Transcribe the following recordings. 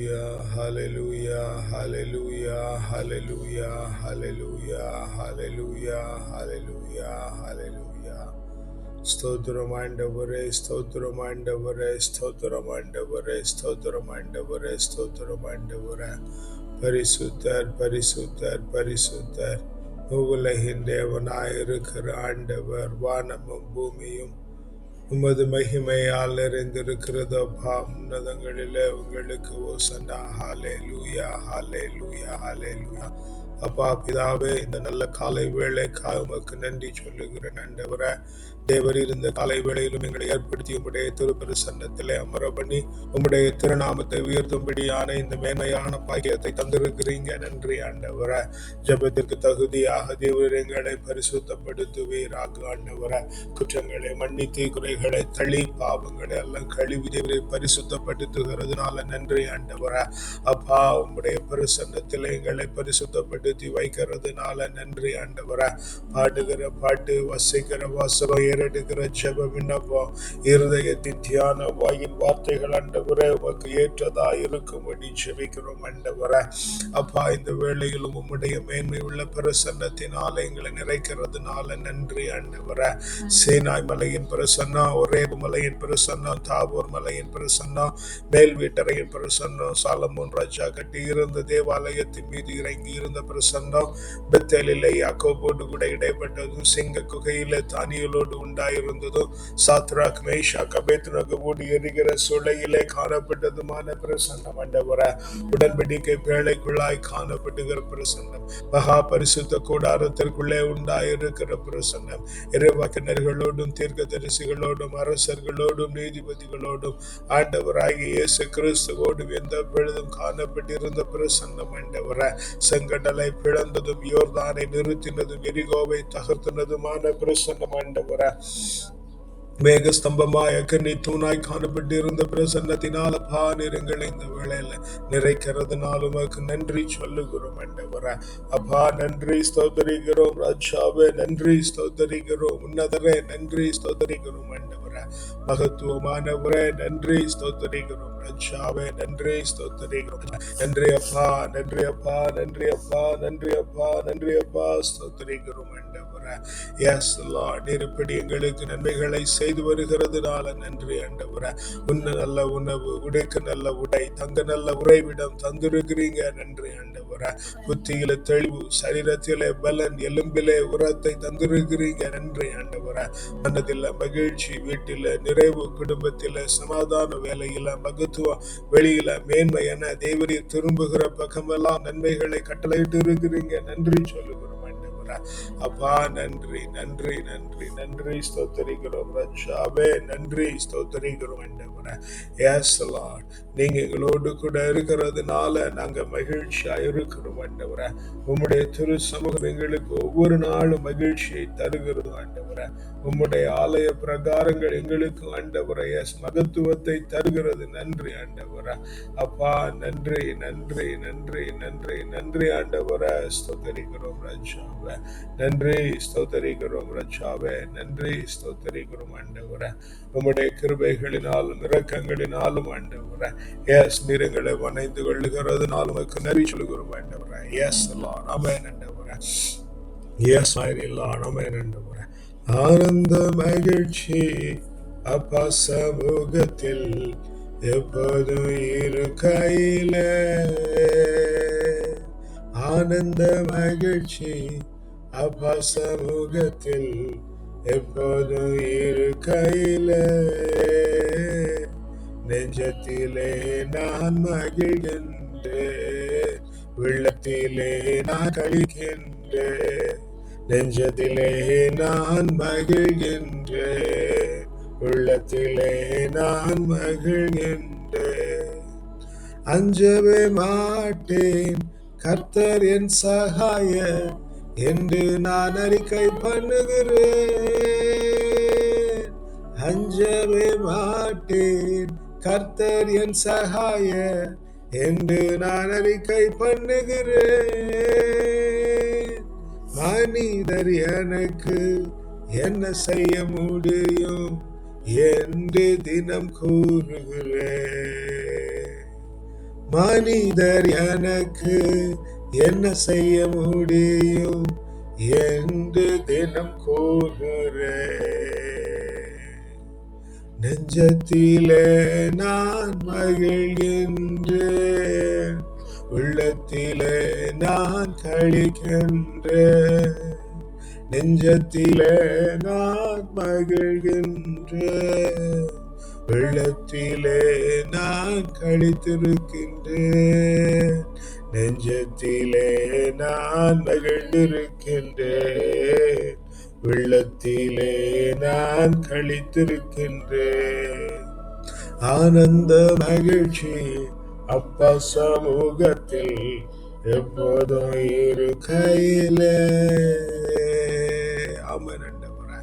hallelujah, hallelujah, hallelujah, hallelujah, hallelujah, hallelujah, hallelujah. ஸ்தோத்திரம் ஆண்டவரே, ஸ்தோத்திரம் ஆண்டவரே, ஸ்தோத்திரம் ஆண்டவரே, ஸ்தோத்திரம் ஆண்டவரே, ஸ்தோத்திரம் ஆண்டவரே. பரிசுத்தர், பரிசுத்தர், பரிசுத்தர். உலகின் தேவனாயிருக்கிற ஆண்டவர், வானமும் பூமியும் உமது மகிமையால் நிறைந்திருக்கிறதோ உன்னதங்களிலே உங்களுக்கு ஓசன்னா. ஹல்லேலூயா, ஹல்லேலூயா, ஹல்லேலூயா. அப்பா பிதாவே, இந்த நல்ல காலை வேளைக்காக உமக்கு நன்றி சொல்லுகிறேன் ஆண்டவரே. தேவரீர் இந்த காலை வேளையிலும் எங்களை ஏற்படுத்தி உம்முடைய திருப்பிரசன்னத்திலே அமர பண்ணி உம்முடைய திருநாமத்தை உயர்த்தும்படியான இந்த மேன்மையான பாக்கியத்தை தந்திருக்கிறீங்க. நன்றி ஆண்டவரே. ஜெபத்திற்கு தகுதியாக தேவர் எங்களை பரிசுத்தப்படுத்துவீராக ஆண்டவரே. குற்றங்களை மன்னித்து குறைகளை தள்ளி பாவங்களை எல்லாம் கழுவி தேவரை பரிசுத்தப்படுத்துகிறதுனால நன்றி ஆண்டவரே. அப்பா உம்முடைய பிரசன்னத்தில் எங்களை பரிசுத்தப்படுத்தி வைக்கிறதுனால நன்றி ஆண்டவரே. பாடுகிற பாட்டு, வசிக்கிற வாசகம், ஏறெடுக்கிற ஜெப விண்ணப்பம், இருதயத்தின் தியான வாயின் வார்த்தைகள் ஆண்டவரே உமக்கு ஏற்றதா இருக்கும்படி ஜெபிக்கிறோம் ஆண்டவரே. அப்பா இந்த வேளையிலும் உம்முடைய மேன்மை உள்ள பிரசன்னத்தினால எங்களை நிறைக்கிறதுனால நன்றி ஆண்டவரே. சீனாய் மலையின் பிரசன்னம், ஒரேபு மலையின் பிரசன்னம், தாபோர் மலையின் பிரசன்னம், மேல் வீட்டறையின் பிரசன்னம், சாலமோன் ராஜா கட்டி இருந்த தேவாலயத்தின் மீது இறங்கி இருந்த பிரசன்னம், பெத்தேலிலே யாக்கோபோடு கூட இடைப்பட்டதும், சிங்க குகையிலே தானியலோடு உண்டாயிருந்ததும், சாத்ராக் மேஷாக் அபேத்நேகோவோடு எரிகிற சூளையிலே காணப்பட்டதுமான பிரசன்னம் ஆண்டவரே. உடன்படிக்கை பேழைக்குள்ளாய் காணப்படுகிற பிரசன்னம், மகா பரிசுத்த கூடாரத்திற்குள்ளே உண்டாயிருக்கிற பிரசன்னம், இறைவாக்கினர்களோடும் தீர்க்கதரிசிகளோடும் அரசர்களோடும் நீதிபதிகளோடும் ஆண்டவராகிய இயேசு கிறிஸ்துவோடும் எந்த பொழுதும் காணப்பட்டிருந்த பிரசன்னம் ஆண்டவரே. செங்கடலை பிளந்ததும், யோர்தானை நிறுத்தினதும், எரிகோவை தகர்த்தினதுமான பிரசன்னம் ஆண்டவரே. மேகஸ்தம்பமாய் அக்கனி தூணாய் காணப்பட்டிருந்த பிரசன்னத்தினால பானிரங்களை இந்த வேளையில நிறைக்கிறதுனால உமக்கு நன்றி சொல்லுகிறோம் ஆண்டவரே. அப்பா நன்றி ஸ்தோத்தரிக்கிறோம் ராஜாவே, நன்றி ஸ்தோத்தரிக்கிறோம் உன்னதரே, நன்றி ஸ்தோத்தரிக்கிறோம் ஆண்டவரே. மகத்துவமானவரே நன்றி ஸ்தோத்தரிக்கிறோம் ராஜாவே, நன்றி ஸ்தோத்தரிக்கிறோம். நன்றி அப்பா, நன்றி அப்பா, நன்றி அப்பா, நன்றி அப்பா, நன்றி அப்பா, ஸ்தோத்தரிக்கிறோம் ஆண்டவரே. எஸ் லார்ட், நீர்ப்படி எங்களுக்கு நன்மைகளை செய்து வருகிறதுனால நன்றி ஆண்டவரே. உன்ன நல்ல உணவு, உடைக்கு நல்ல உடை, தங்க நல்ல உறைவிடம் தந்திருக்கிறீங்க. நன்றி ஆண்டவரே. புத்தியில தெளிவு, சரீரத்திலே பலன், எலும்பிலே உரத்தை தந்திருக்கிறீங்க. நன்றி ஆண்டவரே. மனதில மகிழ்ச்சி, வீட்டில நிறைவு, குடும்பத்தில சமாதான, வேலையில மகத்துவம், வெளியில மேன்மை என தேவரீர் திரும்புகிற பக்கமெல்லாம் நன்மைகளை கட்டளையிட்டு இருக்கிறீங்க. நன்றி சொல்லுகிறோம். அப்பா நன்றி, நன்றி, நன்றி, நன்றி ஸ்தோத்தரிக்கிறோம் ராஜாவே, நன்றி ஸ்தோத்தரிக்கிறோம் ஆண்டவரே. எஸ் லார்ட், நீங்க எங்களோடு கூட இருக்கிறதுனால நாங்க மகிழ்ச்சியா இருக்கிறோம் ஆண்டவரே. உம்முடைய திரு சமூகம் எங்களுக்கு ஒவ்வொரு நாளும் மகிழ்ச்சியை தருகிறது ஆண்டவரே. உம்முடைய ஆலய பிரகாரங்கள் எங்களுக்கு ஆண்டவரே எஸ் மகத்துவத்தை தருகிறது. நன்றி ஆண்டவரே. அப்பா நன்றி, நன்றி, நன்றி, நன்றி, நன்றி ஆண்டவரே. ஸ்தோத்தரிக்கிறோம் ராஜாவே, நன்றி ஸ்தோத்தரிக்கிறோம் ராஜாவே, நன்றி ஸ்தோத்தரிக்கிறோம் ஆண்டவரே. உம்முடைய கிருபைகளினாலும் இரக்கங்களினாலும் ஆண்டவரே எஸ் நீரங்களை வணைந்து கொள்ளுகிறதுனாலும் உமக்கு நன்றி சொல்லுகிறோம் ஆண்டவரே. எஸ் லார்ட், ஆமென் ஆண்டவரே. எஸ் லார்ட், ஆமென் ஆண்டவரே. ஆனந்த மகிழ்ச்சி அப்பா சமூகத்தில் எப்போதும் இருக்கையில, ஆனந்த மகிழ்ச்சி அப்பா சமூகத்தில் எப்போதும் இருக்கையில, நெஞ்சத்திலே நான் மகிழ்கின்றேன், உள்ளத்திலே நான் கழிக்கின்றேன், நெஞ்சத்திலே நான் மகிழ்கின்றேன், உள்ளத்திலே நான் மகிழ்கின்றேன். அஞ்சவே மாட்டேன், கர்த்தர் என் சகாயர் என்று நான் அறிக்கை பண்ணுகிறேன். அஞ்சவே மாட்டேன், கர்த்தர் என் சகாயர் என்று நான் அறிக்கை பண்ணுகிறேன். மனிதர் எனக்கு என்ன செய்ய முடியும் என்று தினம் கூறுகிறேன். மனிதர் எனக்கு என்ன செய்ய முடியும் என்று தினம் கூறுகிறேன். நெஞ்சத்திலே நான் மகிழ்கின்றேன், உள்ளத்திலே நான் கழிக்கின்றேன். நெஞ்சத்திலே நான் மகிழ்கின்றேன், உள்ளத்திலே நான் கழித்திருக்கின்றேன். நெஞ்சத்திலே நான் மகிழ்ந்திருக்கின்றேன், உள்ளத்திலே நான் கழித்திருக்கின்றேன். ஆனந்த மகிழ்ச்சி அப்பா சமூகத்தில் எப்போதும் இருக்கையிலே. ஆமென் ஆண்டவரே.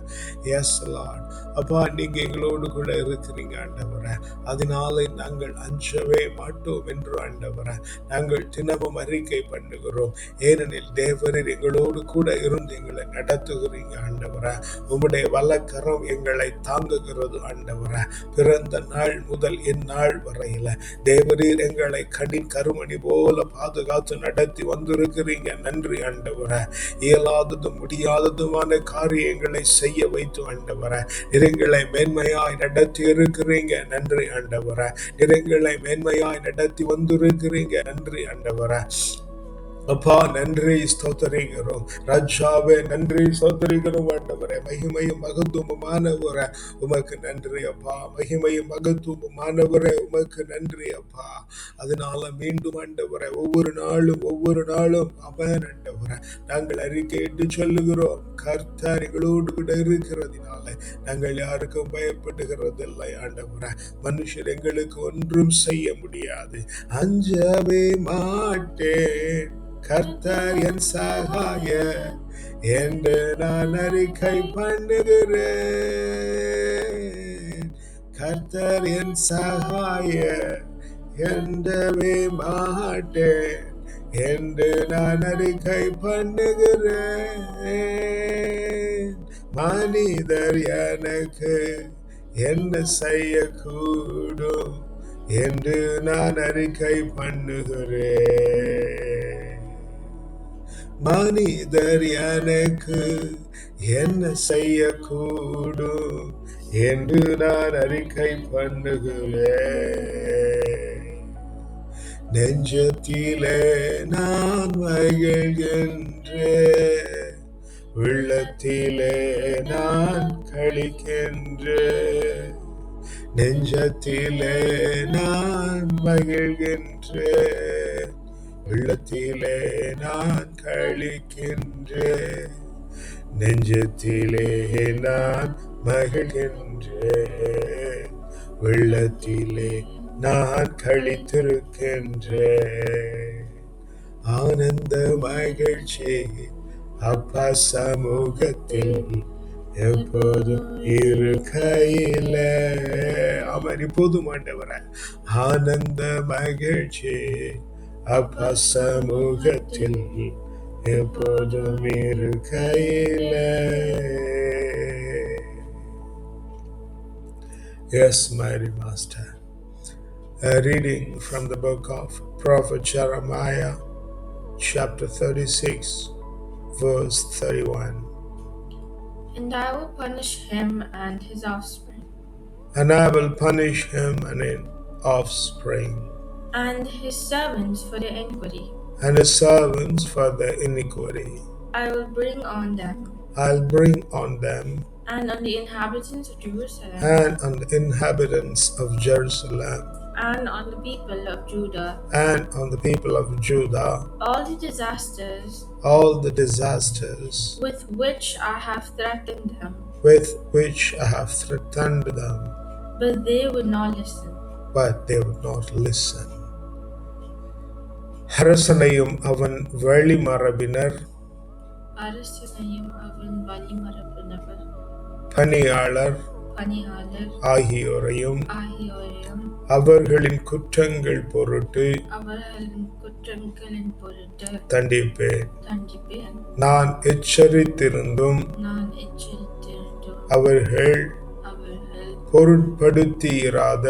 Yes lord. அப்பா, நீங்க எங்களோடு கூட இருக்கிறீங்க ஆண்டவரே. அதனால நாங்கள் அஞ்சவே மாட்டோம் என்று ஆண்டவரே நாங்கள் தினமும் அறிக்கை பண்ணுகிறோம். ஏனெனில் தேவரீர் எங்களோடு கூட இருந்து எங்களை நடத்துகிறீங்க ஆண்டவரே. உம்முடைய வலக்கரம் எங்களை தாங்குகிறது ஆண்டவரே. பிறந்த நாள் முதல் இந்நாள் வரையில தேவரீர் எங்களை கருமணி போல பாதுகாத்து நடத்தி வந்திருக்கிறீங்க. நன்றி ஆண்டவரே. இயலாததும் முடியாததுமான காரியங்களை செய்ய வைத்து ஆண்டவரே எங்களை மேன்மையாய் நடத்தி இருக்கிறீங்க. நன்றி ஆண்டவரே. எங்களை மேன்மையாய் நடத்தி வந்திருக்கிறீங்க. நன்றி ஆண்டவரே. அப்பா, நன்றி ஸ்தோத்திரிக்கிறோம். ராஜாவே, நன்றி ஸ்தோத்திரிக்கிறோம் ஆண்டவரே. மகிமையும் மகத்துவமானவரே உமக்கு நன்றி அப்பா. மகிமையும் மகத்துவமானவரே உமக்கு நன்றி அப்பா. அதனால மீண்டும் ஆண்டவரே ஒவ்வொரு நாளும் அமேன் ஆண்டவரே நாங்கள் அறிக்கையிட்டு சொல்லுகிறோம். கர்த்தர் எங்களோடு கூட இருக்கிறதுனால நாங்கள் யாருக்கும் பயப்படுகிறதில்லை ஆண்டவரே. மனுஷர் எங்களுக்கு ஒன்றும் செய்ய முடியாது. அஞ்சவே மாட்டேன், கர்த்தர் என் சகாய என்று நான் அறிக்கை பண்ணுகிறேன். கர்த்தர் என் சகாய என்றவே மாட்டேன் என்று நான் அறிக்கை பண்ணுகிறேன். மனிதர் எனக்கு என்ன செய்யக்கூடும் என்று நான் அறிக்கை பண்ணுகிறேன். மனிதர் எனக்கு என்ன செய்யக்கூடும் என்று நான் அறிக்கை பண்ணுகிறேன். நெஞ்சத்திலே நான் மகிழ்கின்றேன், உள்ளத்திலே நான் கழிக்கின்றேன். நெஞ்சத்திலே நான் மகிழ்கின்றேன், உள்ளத்திலே நான் கழிக்கின்றேன். நெஞ்சத்திலே நான் மகிழ்கின்றேன், உள்ளத்திலே நான் கழித்திருக்கின்றேன். ஆனந்த மகிழ்ச்சி அப்பா சமூகத்தில் எப்போதும் இருக்கையில. அவர் இப்போதும் ஆண்டவரே ஆனந்த மகிழ்ச்சி அப்பா சமூகத்தில் எப்போதும் இருக்கையில. Yes, mighty master. A reading from the book of Prophet Jeremiah, chapter 36, verse 31. And I will punish him and his offspring. And I will punish him and his offspring. And his servants for their iniquity. And his servants for their iniquity. I will bring on them. I'll bring on them. And on the inhabitants of Jerusalem. And on the inhabitants of Jerusalem. And on the people of Judah. And on the people of Judah. All the disasters. All the disasters. With which I have threatened them. With which I have threatened them. But they would not listen. But they would not listen. அரசனையும் அவன் வழிமரபினர், அரசனையும் அவன் வழிமரபினர், பணியாளர் ஆகியோரையும் அவர்களின் குற்றங்கள் பொருட்டு தண்டிப்பேன். நான் எச்சரித்திருந்தும் அவர்கள் பொருட்படுத்தியிராத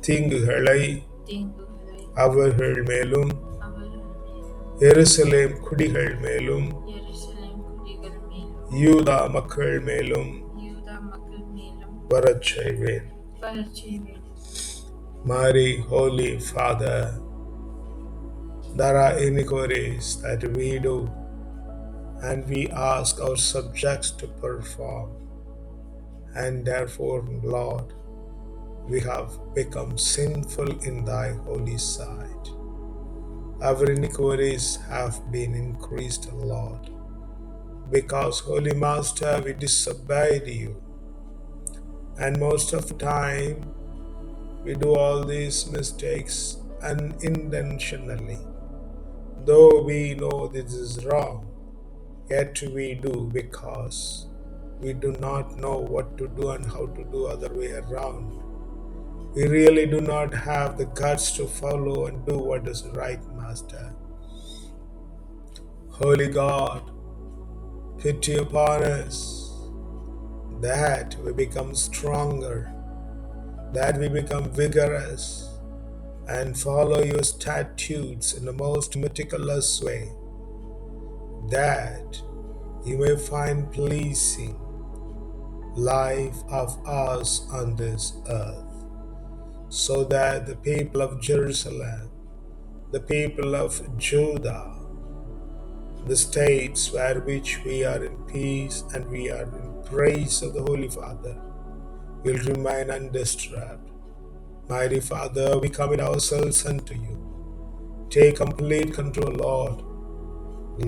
தீங்குகளை தீங்குகளை அவர்கள் மேலும் அவர்கள் மேலும் எருசலேம் குடிகள் மேலும் எருசலேம் குடிகள் மேலும் யூதா மக்கள் மேலும் யூதா மக்கள் மேலும் வரச் செய்வேன். வரச் செய்வேன். Mighty Holy Father, there are iniquities that we do and we ask our subjects to perform, and therefore, Lord, we have become sinful in thy holy sight. Our iniquities have been increased, Lord, because, Holy Master, we disobeyed you, and most of the time we do all these mistakes unintentionally. Though we know this is wrong, yet we do because we do not know what to do and how to do other way around. We really do not have the guts to follow and do what is right, Master. Holy God, pity upon us that we become stronger, that we become vigorous and follow your statutes in the most meticulous way, that you may find pleasing life of us on this earth, so that the people of Jerusalem, the people of Judah, the states where which we are in peace and we are in praise of the Holy Father, will remain undisturbed. Mighty Father, we commit ourselves unto you. Take complete control, Lord.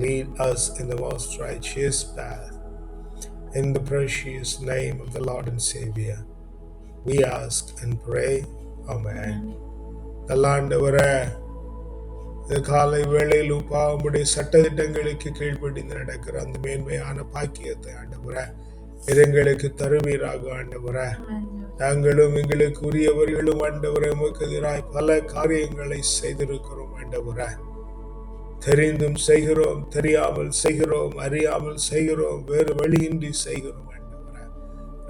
Lead us in the most righteous path. In the precious name of the Lord and Savior, we ask and pray. Amen. நல்லாண்டவரே, இந்த காலை வேளையில் உம்முடைய சட்டதிட்டங்களுக்கு கீழ்ப்படிந்து நடக்கிற அந்த மேன்மையான பாக்கியத்தை ஆண்டவரே எங்களுக்கு தருவீராக. ஆண்டவரே, நாங்களும் எங்களுக்கு உரியவர்களும் ஆண்டவரே உமக்கு எதிராய் பல காரியங்களை செய்திருக்கிறோம். ஆண்டவரே, தெரிந்தும் செய்கிறோம், தெரியாமல் செய்கிறோம், அறியாமல் செய்கிறோம், வேறு வழியின்றி செய்கிறோம். ஆண்டவரே,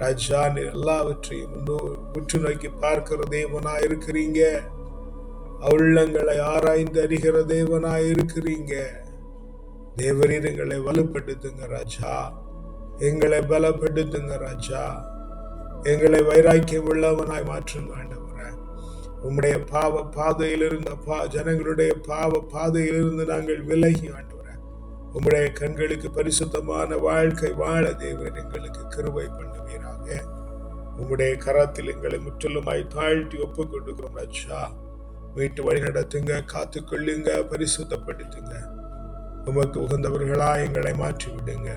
ராஜா, நீர் எல்லாவற்றையும் உற்று நோக்கி பார்க்கிற தேவனா இருக்கிறீங்க. உள்ளங்களை ஆராய்ந்து அறிகிற தேவனா இருக்கிறீங்க. தேவரீர் எங்களை வலுப்படுத்துங்க ராஜா, எங்களை பலப்படுத்துங்க ராஜா, எங்களை வைராக்கியம் உள்ளவனாய் மாற்றுங்க. ஆண்டவரே, உம்முடைய பாவ பாதையிலிருந்து ஜனங்களுடைய பாவ பாதையிலிருந்து நாங்கள் விலகி ஆண்டவரே உம்முடைய கண்களுக்கு பரிசுத்தமான வாழ்க்கை வாழ தேவன் எங்களுக்கு கிருபை பண்ணுவீராக. உம்முடைய கரத்தில் எங்களை முற்றிலுமாய் தாழ்த்தி ஒப்புக் கொடுக்கிறோம் ராஜா. வீட்டு வழி நடத்துங்க, காத்துக்கொள்ளுங்க, பரிசுத்தப்படுத்துங்க. உமக்கு உகந்தவர்களா எங்களை மாற்றி விடுங்க.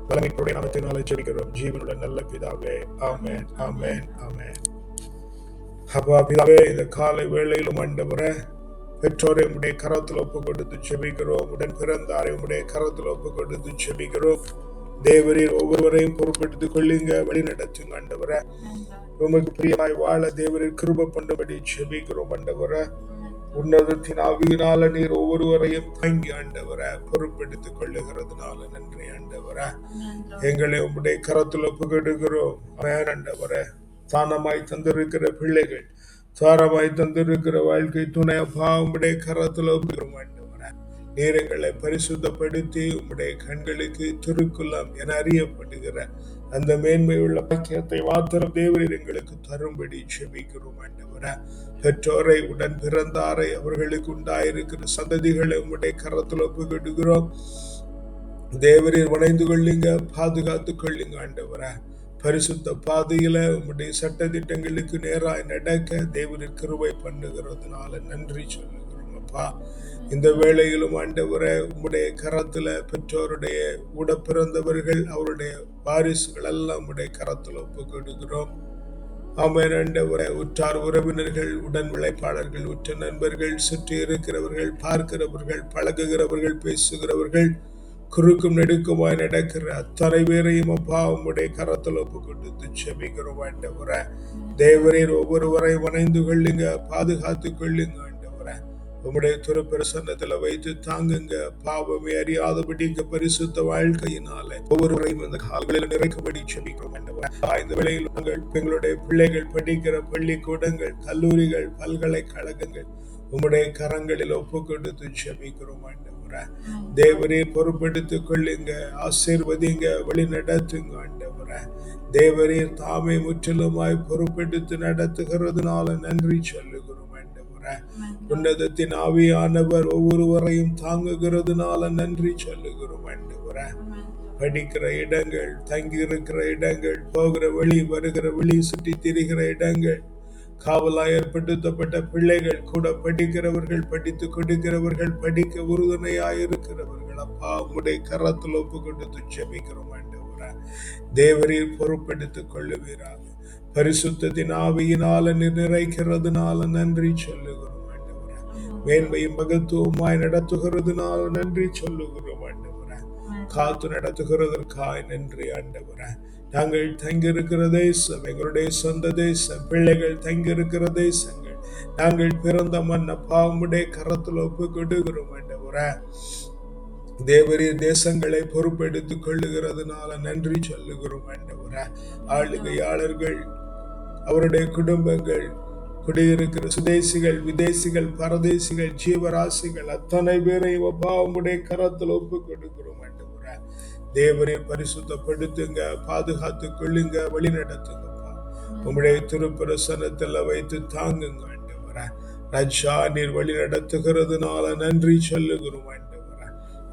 பலமைப்புடைய நாமத்தினாலே ஜெபிக்கிறோம் ஜீவனுடன் நல்ல பிதாவே. ஆமென், ஆமென், ஆமென். அப்பா பிதாவே, இந்த காலை வேளையிலும் ஆண்டவரே பெற்றோரை உம்முடைய கரத்தில் ஒப்பு கொடுத்து ஜெபிக்கிறோம். உடன் பிறந்தாரை உம்முடைய கரத்தில் ஒப்பு கொடுத்து ஜெபிக்கிறோம். தேவரீர் ஒவ்வொருவரையும் பொறுப்பெடுத்துக் கொள்ளுங்க, வழி நடத்துங்க. ஆண்டவரே, உமக்கு பிரியமாய் வாழ தேவரீர் கிருபை பண்ணும்படி ஜெபிக்கிறோம். ஆண்டவரே, உன்னதத்தின் ஆவியினால நீர் ஒவ்வொருவரையும் தாங்கி ஆண்டவரை பொறுப்பெடுத்துக் கொள்ளுகிறதுனால நன்றி. ஆண்டவரை, எங்களை உம்முடைய கரத்தில் ஒப்புக்கொடுக்கிறோம். ஆண்டவரை, தானமாய் தந்திருக்கிற பிள்ளைகள், தாரமாய் தந்திருக்கிற வாழ்க்கை துணை அப்பா உம்முடைய கரத்தில் ஒப்புக்கிறோம். ஆண்டவரை, நீர் எங்களை பரிசுத்தப்படுத்தி உம்முடைய கண்களுக்கு திருக்குலம் என அறியப்படுகிற அந்த மேன்மையுள்ள பாக்கியத்தை மாத்திரம் தேவரீர் எங்களுக்கு தரும்படி ஜெபிக்கிறோம். ஆண்டவரை, பெற்றோரை உடன் பிறந்தாரை அவர்களுக்கு உண்டாயிருக்கிற சந்ததிகளை உம்முடைய கரத்தில் ஒப்புக்கொடுக்கிறோம். தேவரீர் வணைந்து கொள்ளுங்க, பாதுகாத்து கொள்ளுங்க. ஆண்டவரை, பரிசுத்த பாதையில உம்முடைய சட்ட திட்டங்களுக்கு நேராய் நடக்க தேவரீர் கிருபை பண்ணுகிறதுனால நன்றி சொல்லுகிறோம். அப்பா, இந்த வேளையிலும் ஆண்டவரை உம்முடைய கரத்துல பெற்றோருடைய உட பிறந்தவர்கள் அவருடைய வாரிசுகள் எல்லாம் உம்முடைய கரத்துல ஒப்புக்கொடுக்கிறோம். ஆமென். ஆண்டவரே, உற்றார் உறவினர்கள், உடன் உழைப்பாளர்கள், உற்ற நண்பர்கள், சுற்றி இருக்கிறவர்கள், பார்க்கிறவர்கள், பழகுகிறவர்கள், பேசுகிறவர்கள், குறுக்கும் நெடுக்குமாய் நடக்கிற அத்தனை பேரையும் அப்பா உம்முடைய கரத்தில் ஒப்பு கொடுத்து ஜெபிக்கிறோம். ஆண்டவரே, தேவரீர் ஒவ்வொருவரை வணைந்து கொள்ளுங்க, பாதுகாத்து கொள்ளுங்க. ஆண்டவரே, உம்முடைய திருப்பிரசன்னத்துல வைத்து தாங்குங்க. பாவமே அறியாதபடிக்கு பரிசுத்த வாழ்க்கையினால ஒவ்வொருவரையும் இந்த கால்களில் நிறைக்கும்படி செபிக்கிறோம் ஆண்டவரே. இந்த வேளையில் எங்களுடைய பிள்ளைகள் படிக்கிற பள்ளிக்கூடங்கள், கல்லூரிகள், பல்கலைக்கழகங்கள் உம்முடைய கரங்களில் ஒப்பு கொடுத்து செபிக்கிறோம் ஆண்டவரே. தேவரீர் பொறுப்பெடுத்துக் கொள்ளுங்க, ஆசீர்வதிங்க, வழி நடத்துங்க ஆண்டவரே. தேவரீர் தாமே முற்றிலுமாய் பொறுப்பெடுத்து நடத்துகிறதுனால நன்றி சொல்லுகிறோம் ஆண்டவரே. உன்னதத்தின் ஆவியானவர் ஒவ்வொருவரையும் தாங்குகிறதுனால நன்றி சொல்லுகிறோம் ஆண்டவரே. படிக்கிற இடங்கள், தங்கி இருக்கிற இடங்கள், போகிற வழி, வருகிற வழி, சுற்றி திரிகிற இடங்கள், காவலாய் ஏற்படுத்தப்பட்ட பிள்ளைகள், கூட படிக்கிறவர்கள், படித்து கொடுக்கிறவர்கள், படிக்க உறுதுணையாயிருக்கிறவர்கள், அப்பா உடைய கரத்தில் ஒப்பு கொடுத்து செபிக்கிறோம் ஆண்டவரே. தேவரீர் பொறுப்பெடுத்துக் கொள்ளுவீராக. பரிசுத்தத்தின் ஆவியினால நிறைக்கிறதுனால நன்றி சொல்லுகிறோம் ஆண்டவரே. மேன்மையும் மகத்துவமாய் நடத்துகிறதுனால நன்றி சொல்லுகிறோம் ஆண்டவரே. காத்து நடத்துகிறதற்காய் நன்றி ஆண்டவரே. நாங்கள் தங்கியிருக்கிற தேசம் எங்களுடைய சொந்த தேசம், பிள்ளைகள் தங்கியிருக்கிற தேசங்கள், நாங்கள் பிறந்த மன்னப்பா உம்முடைய கரத்தில் ஒப்பு கொடுக்கிறோம் ஆண்டவரே. தேவரீர் தேசங்களை பொறுப்பெடுத்துக் கொள்ளுகிறதுனால நன்றி சொல்லுகிறோம் ஆண்டவரே. ஆளுகையாளர்கள், அவருடைய குடும்பங்கள், குடியிருக்கிற சுதேசிகள், விதேசிகள், பரதேசிகள், ஜீவராசிகள் அத்தனை பேரையும் அப்பா உம்முடைய கரத்தில் ஒப்பு கொடுக்கிறோம் ஆண்டவரே. தேவரீர் பரிசுத்தப்படுத்துங்க, பாதுகாத்துக் கொள்ளுங்க, வழி நடத்துங்கப்பா. உம்முடைய திருப்பிரசன்னத்தில் வைத்து தாங்குங்க ஆண்டவரே. ராஜா நீர் வழி நடத்துகிறதுனால நன்றி சொல்லுகிறோம் ஆண்டவரே.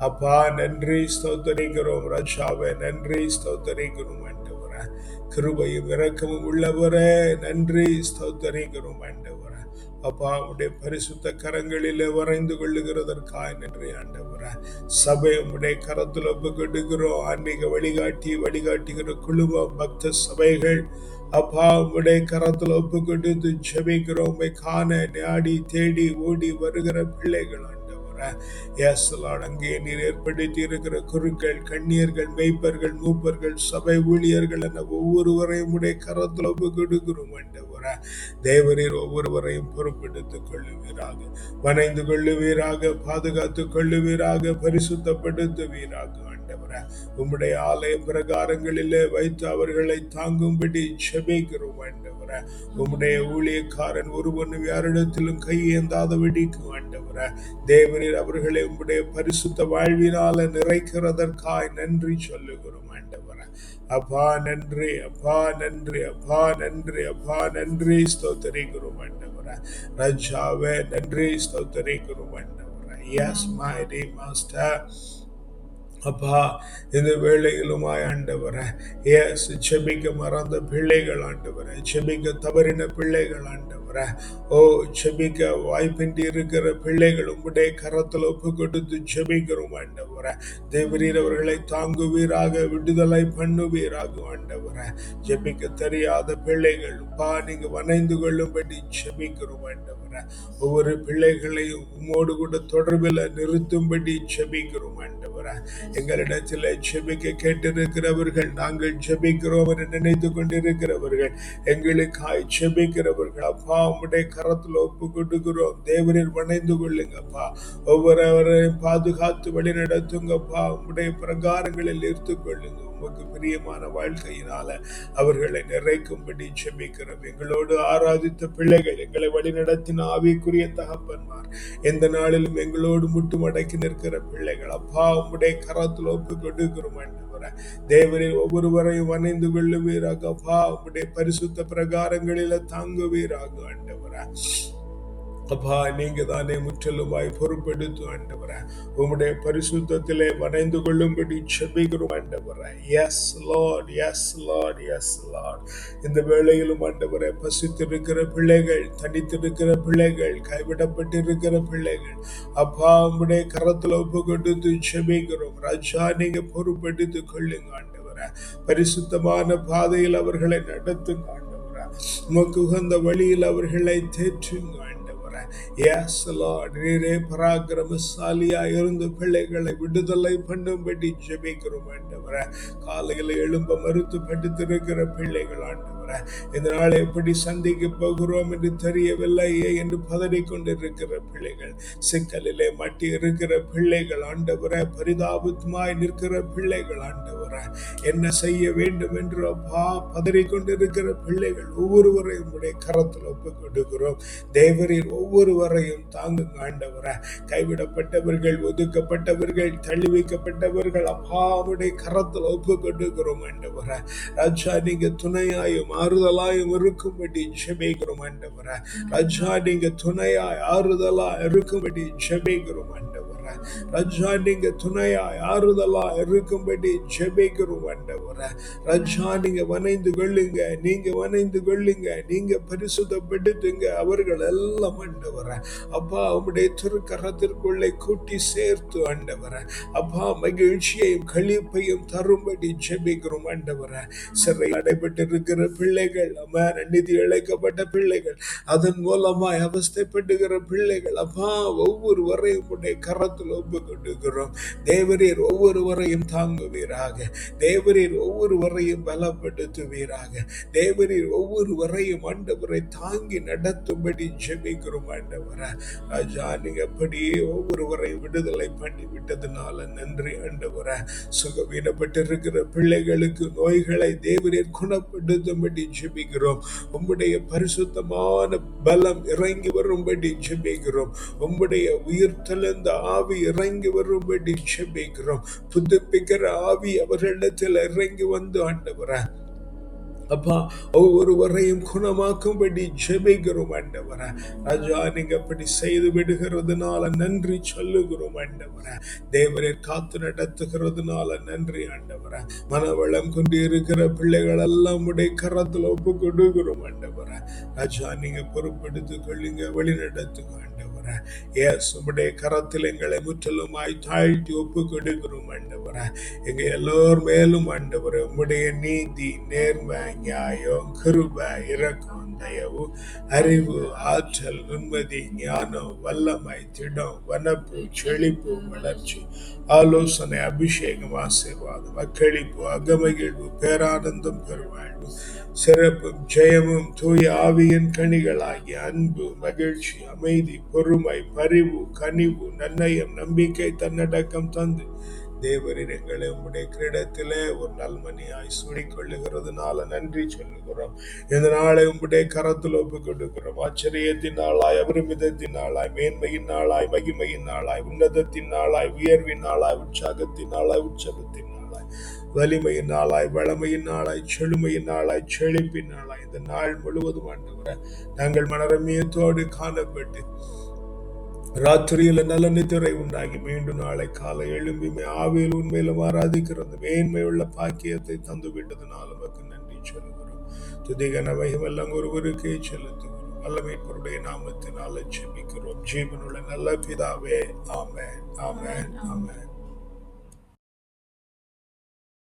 அப்பா நன்றி ஸ்தோத்தரிக்கிறோம் ராஜாவே, நன்றி ஸ்தோத்தரிக்கிறோம் ஆண்டவரே. கிருபையும் இரக்கமும் உள்ளவரே நன்றி ஸ்தோத்தரிக்கிறோம் ஆண்டவரே. அப்பா உடைய பரிசுத்த கரங்களிலே வரைந்து கொள்ளுகிறதற்காக நன்றி ஆண்டவரே. சபை உடைய கரத்தில் ஒப்பு கொடுக்கிறோம். ஆன்மீக வழிகாட்டுகிற குழுமம், பக்த சபைகள் அப்பா உடைய கரத்தில் ஒப்பு கொடுத்து ஜெபிக்கிறோம். காண நாடி தேடி ஓடி வருகிற பிள்ளைகள் ஆண்டவரே. எஸ் லார்ட், அங்கே நீர் ஏற்படுத்தி இருக்கிற குருக்கள், கண்ணியர்கள், மெய்ப்பர்கள், மூப்பர்கள், சபை ஊழியர்கள் என ஒவ்வொருவரையும் உடைய கரத்தில் ஒப்பு கொடுக்கிறோம் ஆண்டவரே. தேவரீர் ஒவ்வொருவரையும் பொறுப்பெடுத்துக் கொள்ளுவீராக, வணைந்து கொள்ளுவீராக, பாதுகாத்துக் கொள்ளுவீராக, பரிசுத்தப்படுத்துவீராக ஆண்டவரே. உம்முடைய ஆலய பிரகாரங்களிலே வைத்து அவர்களை தாங்கும்படி ஜெபிக்கிறோம் ஆண்டவரே. உம்முடைய ஊழியக்காரன் ஒருவனும் யாரிடத்திலும் கையேந்தாதபடிக்கு ஆண்டவரே. தேவரீர் அவர்களை உம்முடைய பரிசுத்த வாழ்வினால நிறைக்கிறதற்காய் நன்றி சொல்லுகிறோம் ஆண்டவரே. அப்பா நன்றி, அப்பா நன்றி, அப்பா நன்றி, அப்பா நன்றி ஸ்தோத்தரிக்கிறோம் ஆண்டவரே. ராஜாவே நன்றி ஸ்தோத்தரிக்கிறோம் ஆண்டவரே. S my master. அப்பா இந்த வேளையிலுமாய் ஆண்டவரே, எஸ் செபிக்க மறந்த பிள்ளைகள் ஆண்டவரே, செபிக்க தவறின பிள்ளைகள் ஆண்டவரே, ஓ செபிக்க வாய்ப்பின்றி இருக்கிற பிள்ளைகள் உம்முடைய கரத்தில் ஒப்பு கொடுத்து செபிக்கிறோம் ஆண்டவரே. தேவரீர் அவர்களை தாங்குவீராக, விடுதலை பண்ணுவீராக ஆண்டவரே. ஜெபிக்க தெரியாத பிள்ளைகள் அப்பா நீங்க வணைந்து கொள்ளும்படி செபிக்கிறோம் ஆண்டவரே. ஒவ்வொரு பிள்ளைகளையும் உம்மோடு கூட தொடர்பில் நிறுத்தும்படி செபிக்கிறோம் ஆண்டவரே. எங்களிடத்தில் ஜெபிக்க கேட்டிருக்கிறவர்கள், நாங்கள் ஜெபிக்கிறோம் என்று நினைத்து கொண்டிருக்கிறவர்கள், எங்களுக்காய் ஜெபிக்கிறவர்கள் அப்பா உம்முடைய கரத்தில் ஒப்பு கொடுக்கிறோம். தேவரீர் வணைந்து கொள்ளுங்கப்பா. ஒவ்வொருவரையும் பாதுகாத்து வழி நடத்துங்கப்பா. உம்முடைய பிரகாரங்களில் ஈர்த்துக் கொள்ளுங்க. உமக்கு பிரியமான வாழ்க்கையினால அவர்களை நிறைக்கும்படி ஜெபிக்கிறோம். எங்களோடு ஆராதித்த பிள்ளைகள், எங்களை வழிநடத்தின ஆவிக்குரிய தகப்பன்மார், எந்த நாளிலும் எங்களோடு முட்டுமடக்கி நிற்கிற பிள்ளைகள் அப்பா உம்முடைய கரத்தில் ஒப்பு கொடுக்கிறோம் ஆண்டவரே. தேவரீர் ஒவ்வொருவரையும் வணைந்து கொள்ளுவீராக அப்பா. உம்முடைய பரிசுத்த பிரகாரங்களில தாங்குவீராக ஆண்டவரே. அப்பா நீங்க தானே முற்றிலுமாய் பொறுப்பெடுத்து ஆண்டவரே உம்முடைய பரிசுத்தத்திலே வணைந்து கொள்ளும்படி செபிக்கிறோம் ஆண்டவரே. Yes lord, yes lord, yes lord. இந்த வேளையிலும் ஆண்டவரே பசித்திருக்கிற பிள்ளைகள், தனித்திருக்கிற பிள்ளைகள், கைவிடப்பட்டிருக்கிற பிள்ளைகள் அப்பா உம்முடைய கரத்தில் ஒப்பு கொடுத்து செபிக்கிறோம். ராஜா நீங்க பொறுப்பெடுத்து கொள்ளுங்க ஆண்டவரே. பரிசுத்தமான பாதையில் அவர்களை நடத்துங்க ஆண்டவரே. உமக்கு உகந்த வழியில் அவர்களை தேற்றுங்க ஆண்டவரே. Yes Lord, நீரே பராக்கிரமசாலியா இருந்த பிள்ளைகளை விடுதலை பண்ணும்படி ஜெபிக்கிறோம் ஆண்டவரே. காலையில் எழும்ப மறுத்து படுத்திருக்கிற பிள்ளைகள் ஆண்டவரே ஆண்டவரே. இந்த நாளை எப்படி சந்திக்க போகிறோம் என்று தெரியவில்லையே என்று பதறிக்கொண்டிருக்கிற பிள்ளைகள், சிக்கலிலே மாட்டி இருக்கிற பிள்ளைகள் ஆண்டவரே, பரிதாபமாய் நிற்கிற பிள்ளைகள் ஆண்டவரே, என்ன செய்ய வேண்டும் என்று அப்பா பதறிக்கொண்டிருக்கிற பிள்ளைகள் ஒவ்வொருவரையும் உடைய கரத்தில் ஒப்புக் கொடுக்கிறோம். தேவரீர் ஒவ்வொருவரையும் தாங்குங்க ஆண்டவரே. கைவிடப்பட்டவர்கள், ஒதுக்கப்பட்டவர்கள், தள்ளி வைக்கப்பட்டவர்கள் அப்பா உடைய கரத்தில் ஒப்புக் கொடுக்கிறோம் ஆண்டவரே. ராஜா, நீங்க துணையாயும் ஆறுதலாயும் இருக்கும்படி ஜெபிக்கிறோம் ஆண்டவரே. ராஜா, நீங்க துணையாய் ஆறுதலா இருக்கும்படி ஜெபிக்கிறோம் ஆண்டவரே. ராஜா, நீங்க துணையாய் ஆறுதலா இருக்கும்படி ஜெபிக்கிறோம் ஆண்டவரே. ராஜா, நீங்க வணைந்து கொள்ளுங்க, நீங்க வணைந்து கொள்ளுங்க, நீங்க பரிசுத்தப்படுத்துங்க அவர்கள் எல்லாம் ஆண்டவரே. அப்பா உம்முடைய திருக்கரத்திற்குள்ளே கூட்டி சேர்த்து ஆண்டவரே அப்பா மகிழ்ச்சியையும் களிப்பையும் தரும்படி ஜெபிக்கிறோம் ஆண்டவரே. சிறை அடைபட்டிருக்கிற பிள்ளைகள், நிதி இழைக்கப்பட்ட பிள்ளைகள், அதன் மூலமாய் அவஸ்தைப்படுகிற பிள்ளைகள் அப்பா ஒவ்வொருவரையும் உடைய கரத்தில் ஒப்பு கொண்டுகிறோம். தேவரீர் ஒவ்வொருவரையும் தாங்குவீராக. தேவரீர் ஒவ்வொருவரையும் பலப்படுத்துவீராக. தேவரீர் ஒவ்வொருவரையும் ஆண்டவரை தாங்கி நடத்தும்படி ஜெபிக்கிறோம் ஆண்டவரே. ராஜா, நீங்க அப்படியே ஒவ்வொருவரையும் விடுதலை பண்ணி விட்டதுனால நன்றி ஆண்டவரே. சுகவீனப்பட்டிருக்கிற பிள்ளைகளுக்கு நோய்களை தேவரீர் குணப்படுத்தும்படி ஜெபிக்கிறோம். உம்முடைய பரிசுத்தமான பலம் இறங்கி வரும்படி ஜெபிக்கிறோம். உம்முடைய உயிர்த்தெழுந்த ஆவி இறங்கி வரும்படி ஜெபிக்கிறோம். புதுப்பிக்கிற ஆவி அவர்களிடத்தில் இறங்கி வந்து ஆண்டவரே அப்பா ஒவ்வொருவரையும் குணமாக்கும்படி ஜெபிக்கிறோம் ஆண்டவரே. ராஜா, நீங்க அப்படி செய்து விடுகிறதுனால நன்றி சொல்லுகிறோம் ஆண்டவரே. தேவரீர் காத்து நடத்துகிறதுனால நன்றி ஆண்டவரே. மனவளம் கொண்டு இருக்கிற பிள்ளைகள் எல்லாம் உடைய கரத்தில் ஒப்பு கொடுக்கிறோம் ஆண்டவரே. ராஜா, நீங்க பொறுப்படுத்திக் கொள்ளுங்க, வழி நடத்துங்க ஆண்டவரே. உம்முடைய கரத்தில் எங்களை முற்றிலுமாய் தாழ்த்தி ஒப்பு கொடுக்கிறோம் ஆண்டவரே. எங்க எல்லோர் மேலும் ஆண்டவரே உம்முடைய நீதி, நேர்மை, நியாயம், கிருபை, இரக்கம், தயவு, அறிவு, ஆற்றல், உண்மதி, ஞானம், வல்லமை, திடம், வனப்பு, செழிப்பு, வளர்ச்சி, ஆலோசனை, அபிஷேகம், ஆசீர்வாதம், அக்களிப்பு, அகமகிழ்வு, பேரானந்தம், பெருவாழ்வு, சிறப்பும் ஜெயமும் தூய ஆவியின் கனிகளாகிய அன்பு, மகிழ்ச்சி, அமைதி, பொறுமை, பரிவு, கனிவு, நன்னயம், நம்பிக்கை, தன்னடக்கம் தந்து தேவரீர் எங்களை உம்முடைய கிரீடத்திலே ஒரு நல்மணியாய் சூடிக்கொள்ளுகிறதுனால நன்றி சொல்லுகிறோம். இந்த நாளை உம்முடைய கரத்தில் ஒப்புக் கொடுக்கிறோம். ஆச்சரியத்தின் நாளாய், அபரிமிதத்தின் நாளாய், மேன்மையின் நாளாய், மகிமையின் நாளாய், உன்னதத்தின் நாளாய், உயர்வின் நாளாய், உற்சாகத்தின் நாளாய், உற்சவத்தின் நாளாய், வலிமையின் நாளாய், வளமையின் நாளாய், செழுமையின் நாளாய், செழிப்பின் நாளாய், இந்த நாள் முழுவதும் ஆண்டவரே நாங்கள் மனரமியத்தோடு காணப்பட்டு ராத்திரியில நல்ல நித்திரை உண்டாகி மீண்டும் நாளை காலை எழும்பி ஆவியில் உண்மையிலும் ஆராதிக்கிறது மேன்மையுள்ள பாக்கியத்தை தந்து விட்டதுனால நமக்கு நன்றி சொல்லுகிறோம். துதிகன மகிமெல்லாம் ஒருவருக்கே செலுத்துகிறோம். நல்ல மீட்பருடைய நாமத்தினால ஜெபிக்கிறோம். ஜீவனுள்ள நல்ல பிதாவே, ஆமென், ஆமென்.